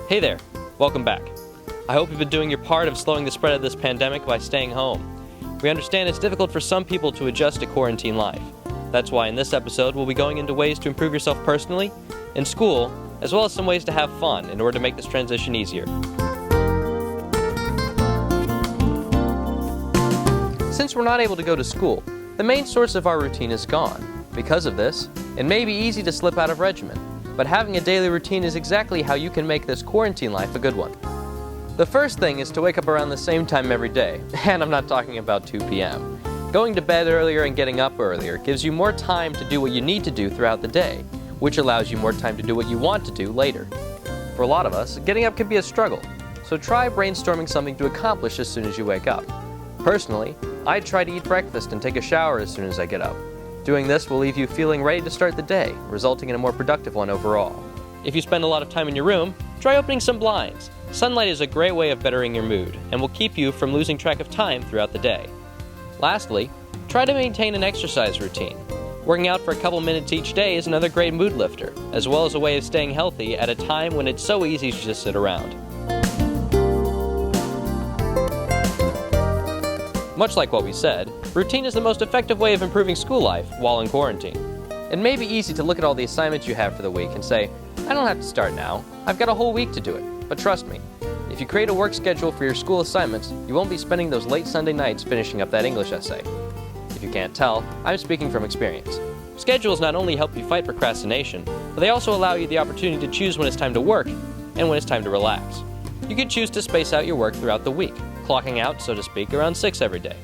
Hey there, welcome back. I hope you've been doing your part of slowing the spread of this pandemic by staying home. We understand it's difficult for some people to adjust to quarantine life. That's why in this episode we'll be going into ways to improve yourself personally, in school, as well as some ways to have fun in order to make this transition easier. Since we're not able to go to school, the main source of our routine is gone. Because of this, it may be easy to slip out of regimen, but having a daily routine is exactly how you can make this quarantine life a good one. The first thing is to wake up around the same time every day, and I'm not talking about 2 p.m. Going to bed earlier and getting up earlier gives you more time to do what you need to do throughout the day, which allows you more time to do what you want to do later. For a lot of us, getting up can be a struggle, so try brainstorming something to accomplish as soon as you wake up. Personally, I try to eat breakfast and take a shower as soon as I get up. Doing this will leave you feeling ready to start the day, resulting in a more productive one overall. If you spend a lot of time in your room, try opening some blinds. Sunlight is a great way of bettering your mood and will keep you from losing track of time throughout the day. Lastly, try to maintain an exercise routine. Working out for a couple minutes each day is another great mood lifter, as well as a way of staying healthy at a time when it's so easy to just sit around. Much like what we said, routine is the most effective way of improving school life while in quarantine. It may be easy to look at all the assignments you have for the week and say, I don't have to start now, I've got a whole week to do it. But trust me, if you create a work schedule for your school assignments, you won't be spending those late Sunday nights finishing up that English essay. If you can't tell, I'm speaking from experience. Schedules not only help you fight procrastination, but they also allow you the opportunity to choose when it's time to work and when it's time to relax. You can choose to space out your work throughout the week, clocking out, so to speak, around 6 every day.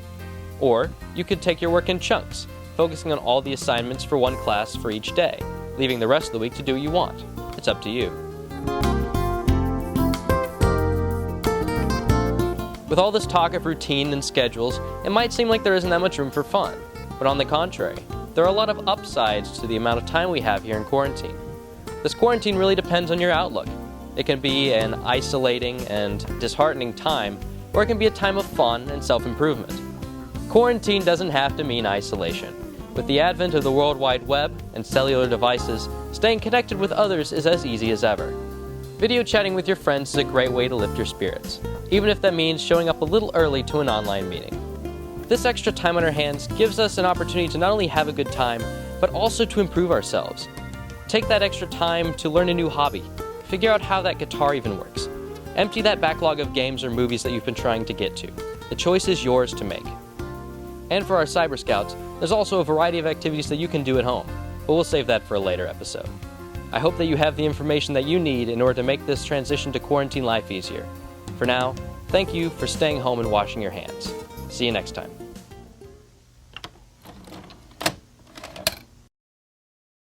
Or you could take your work in chunks, focusing on all the assignments for one class for each day, leaving the rest of the week to do what you want. It's up to you. With all this talk of routine and schedules, it might seem like there isn't that much room for fun, but on the contrary, there are a lot of upsides to the amount of time we have here in quarantine. This quarantine really depends on your outlook. It can be an isolating and disheartening time, or it can be a time of fun and self-improvement. Quarantine doesn't have to mean isolation. With the advent of the World Wide Web and cellular devices, staying connected with others is as easy as ever. Video chatting with your friends is a great way to lift your spirits, even if that means showing up a little early to an online meeting. This extra time on our hands gives us an opportunity to not only have a good time, but also to improve ourselves. Take that extra time to learn a new hobby, figure out how that guitar even works. Empty that backlog of games or movies that you've been trying to get to. The choice is yours to make. And for our Cyber Scouts, there's also a variety of activities that you can do at home, but we'll save that for a later episode. I hope that you have the information that you need in order to make this transition to quarantine life easier. For now, thank you for staying home and washing your hands. See you next time.